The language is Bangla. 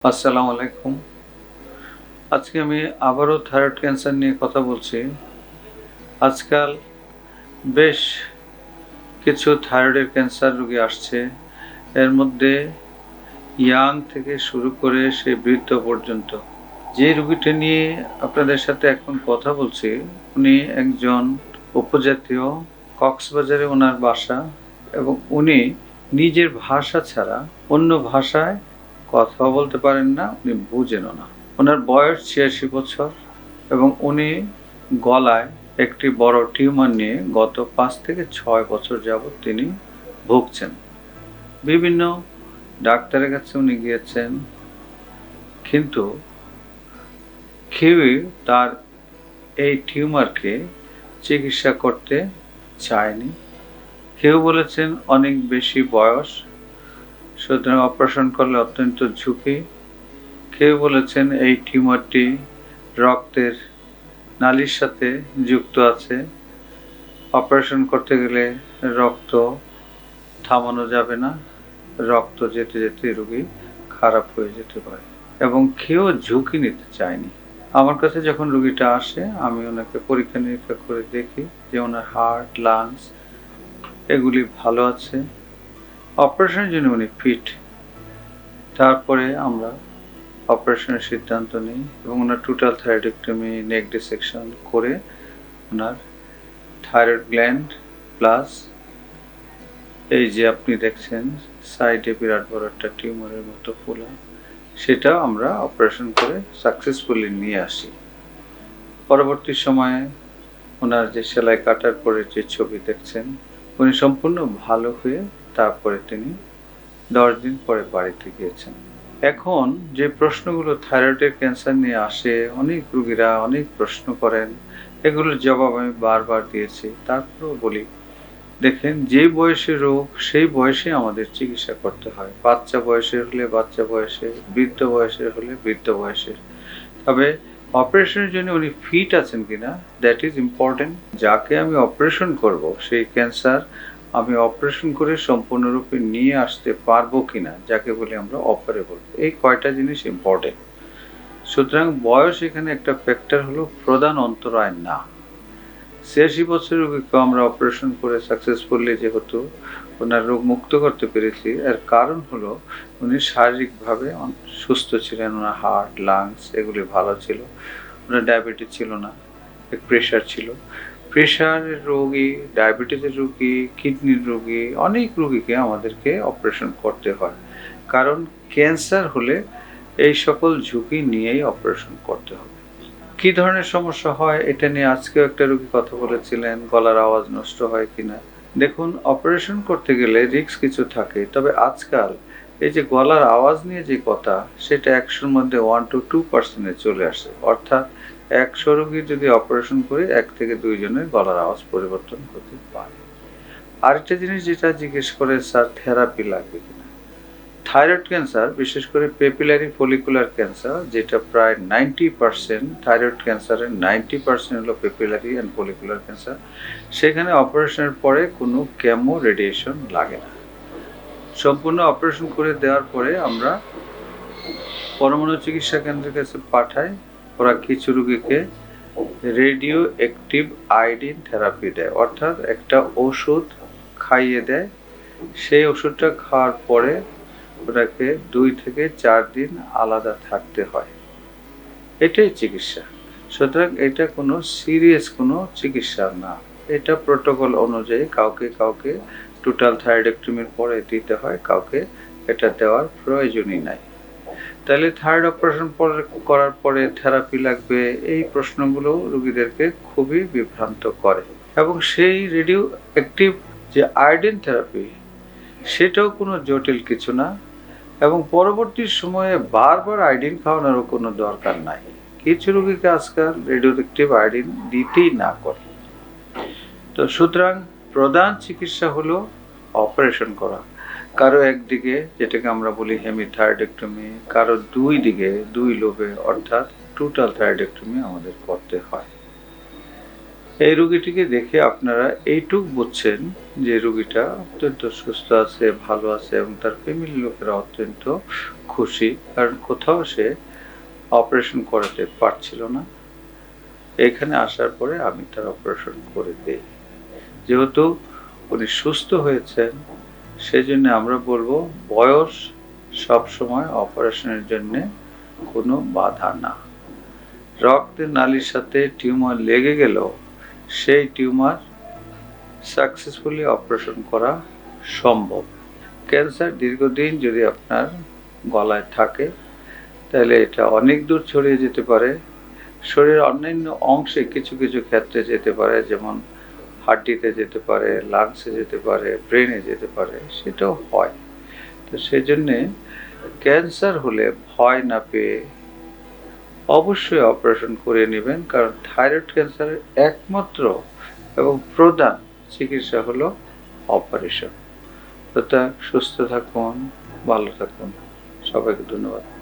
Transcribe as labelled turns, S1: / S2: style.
S1: আসসালামু আলাইকুম। আজকে আমি আবারও থাইরয়েড ক্যান্সার নিয়ে কথা বলছি। আজকাল বেশ কিছু থাইরয়েডের ক্যান্সার রোগী আসছে। এর মধ্যে ইয়াং থেকে শুরু করে সে বৃদ্ধ পর্যন্ত। যে রোগীটি নিয়ে আপনাদের সাথে এখন কথা বলছি, উনি একজন উপজাতীয়, কক্সবাজারে উনার বাসা এবং উনি নিজের ভাষা ছাড়া অন্য ভাষায় কথাও বলতে পারেন না, উনি বুঝেনও না। ওনার বয়স ৮৬ বছর এবং উনি গলায় একটি বড় টিউমার নিয়ে গত ৫ থেকে ৬ বছর যাবৎ তিনি ভুগছেন। বিভিন্ন ডাক্তারের কাছে উনি গিয়েছেন, কিন্তু কেউই তার এই টিউমারকে চিকিৎসা করতে চায়নি। কেউ বলেছেন অনেক বেশি বয়স, সুতরাং অপারেশন করলে অত্যন্ত ঝুঁকি। কেউ বলেছেন এই টিউমারটি রক্তের নালীর সাথে যুক্ত আছে, অপারেশন করতে গেলে রক্ত থামানো যাবে না, রক্ত যেতে যেতে রোগী খারাপ হয়ে যেতে পারে এবং কেউ ঝুঁকি নিতে চায়নি। আমার কাছে যখন রোগীটা আসে আমি ওনাকে পরীক্ষা নিরীক্ষা করে দেখি যে ওনার হার্ট, লাংস এগুলি ভালো আছে, অপারেশনের জন্য উনি ফিট। তারপরে আমরা অপারেশনের সিদ্ধান্ত নিই এবং ওনার টোটাল থাইরয়েডেক্টমি, নেক ডিসেকশন করে ওনার থাইরয়েড গ্ল্যান্ড প্লাস এই যে আপনি দেখছেন সাইডে বিরাট বড় একটা টিউমারের মতো ফোলা, সেটাও আমরা অপারেশন করে সাকসেসফুলি নিয়ে আসি। পরবর্তী সময়ে ওনার যে সেলাই কাটার পরে যে ছবি দেখছেন, উনি সম্পূর্ণ ভালো হয়ে তারপরে তিনি ১০ দিন পরে বাড়িতে গিয়েছেন। এখন যে প্রশ্নগুলো থাইরয়েডের ক্যান্সার নিয়ে আসে, অনেক রোগীরা অনেক প্রশ্ন করেন, এগুলোর জবাব আমি বারবার দিয়েছি। তারপরেও বলি, দেখেন যে বয়সে রোগ সেই বয়সে আমাদের চিকিৎসা করতে হয়। বাচ্চা বয়সের হলে বাচ্চা বয়সে, বৃদ্ধ বয়সের হলে বৃদ্ধ বয়সে। তবে অপারেশনের জন্য উনি ফিট আছেন কিনা, দ্যাট ইজ ইম্পর্টেন্ট। যাকে আমি অপারেশন করব সেই ক্যান্সার আমি অপারেশন করে সম্পূর্ণরূপে নিয়ে আসতে পারবো কিনা, যাকে বলি আমরা অপারেবল। এই কয়টা জিনিস ইম্পর্টেন্ট। সুতরাং বয়স এখানে একটা ফ্যাক্টর হলো, প্রধান অন্তরায় না। ৮৬ বছরের রোগীকে আমরা অপারেশন করে সাকসেসফুলি যেহেতু ওনার রোগ মুক্ত করতে পেরেছি, এর কারণ হলো উনি শারীরিকভাবে সুস্থ ছিলেন, ওনার হার্ট, লাংস এগুলি ভালো ছিল, ওনার ডায়াবেটিস ছিল না, প্রেশার ছিল। প্রেশারের রোগী, ডায়াবেটিসের রোগী, কিডনির রোগী, অনেক রোগীকে আমাদেরকে অপারেশন করতে হয়, কারণ ক্যান্সার হলে এই সকল ঝুঁকি নিয়েই অপারেশন করতে হবে। কী ধরনের সমস্যা হয় এটা নিয়ে আজকেও একটা রোগী কথা বলেছিলেন, গলার আওয়াজ নষ্ট হয় কিনা। দেখুন, অপারেশন করতে গেলে রিস্ক কিছু থাকে, তবে আজকাল এই যে গলার আওয়াজ নিয়ে যে কথা, সেটা ১০০-র মধ্যে 1 to 2% চলে আসে। অর্থাৎ ১০০ রোগীর যদি অপারেশন করি ১ থেকে ২ জনের গলার আওয়াজ পরিবর্তন হতে পারে। আরেকটা জিনিস যেটা জিজ্ঞেস করে, স্যার থেরাপি লাগবে কিনা। থাইরয়েড ক্যান্সার, বিশেষ করে পেপিলারি ফলিকুলার ক্যান্সার, যেটা প্রায় 90%, থাইরয়েড ক্যান্সারের 90% হলো পেপিলারি অ্যান্ড ফলিকুলার ক্যান্সার, সেখানে অপারেশনের পরে কোনো কেমো রেডিয়েশন লাগে না। সম্পূর্ণ অপারেশন করে দেওয়ার পরে আমরা পরমাণু চিকিৎসা কেন্দ্রের কাছে পাঠাই। ওরা কিছু রোগীকে রেডিও অ্যাক্টিভ আয়োডিন থেরাপি দেয়, অর্থাৎ একটা ওষুধ খাইয়ে দেয়। সেই ওষুধটা খাওয়ার পরে ওটাকে ২ থেকে ৪ দিন আলাদা থাকতে হয়। এটাই চিকিৎসা। সুতরাং এটা কোনো সিরিয়াস কোনো চিকিৎসা না। এটা প্রোটোকল অনুযায়ী কাউকে কাউকে টোটাল থাইরয়েডেক্টমির পরে দিতে হয়, কাউকে এটা দেওয়ার প্রয়োজনই নাই। তাহলে থাইরয়েড অপারেশন করার পরে থেরাপি লাগবে, এই প্রশ্নগুলো রোগীদেরকে খুবই বিভ্রান্ত করে। এবং সেই রেডিও অ্যাক্টিভ যে আয়োডিন থেরাপি, সেটাও কোনো জটিল কিছু না এবং পরবর্তী সময়ে বারবার আয়োডিন খাওয়ানোরও কোনো দরকার নাই। কিছু রোগীকে আজকাল রেডিওঅ্যাক্টিভ আয়োডিন দিতেই না করে। তো সুতরাং প্রধান চিকিৎসা হলো অপারেশন করা। কারো একদিকে, যেটাকে আমরা বলি হেমিথাইরয়েডেক্টমি, কারো ২ দিকে ২ লোবে অর্থাৎ টোটাল থাইরয়েডেক্টমি আমাদের করতে হয়। এই রোগীটিকে দেখে আপনারা এইটুক বুঝছেন যে রোগীটা অত্যন্ত সুস্থ আছে, ভালো আছে এবং তার ফ্যামিলির লোকেরা অত্যন্ত খুশি। কারণ কোথাও সে অপারেশন করাতে পারছিল না। এখানে আসার পরে আমি তার অপারেশন করে দেই। যেহেতু উনি সুস্থ হয়েছেন, সেজন্য আমরা বলবো বয়স সবসময় অপারেশনের জন্যে কোনো বাধা না। রক্তের নালীর সাথে টিউমার লেগে গেলেও সেই টিউমার সাকসেসফুলি অপারেশন করা সম্ভব। ক্যান্সার দীর্ঘদিন যদি আপনার গলায় থাকে তাহলে এটা অনেক দূর ছড়িয়ে যেতে পারে। শরীরের অন্যান্য অংশে কিছু কিছু ক্ষেত্রে যেতে পারে, যেমন হাড্ডিতে যেতে পারে, লাংসে যেতে পারে, ব্রেনে যেতে পারে, সেটাও হয়। তো সেজন্যে ক্যান্সার হলে ভয় না পেয়ে অবশ্যই অপারেশন করে নেবেন। কারণ থাইরয়েড ক্যান্সারের একমাত্র এবং প্রধান চিকিৎসা হলো অপারেশন। সুস্থ থাকুন, ভালো থাকুন। সবাইকে ধন্যবাদ।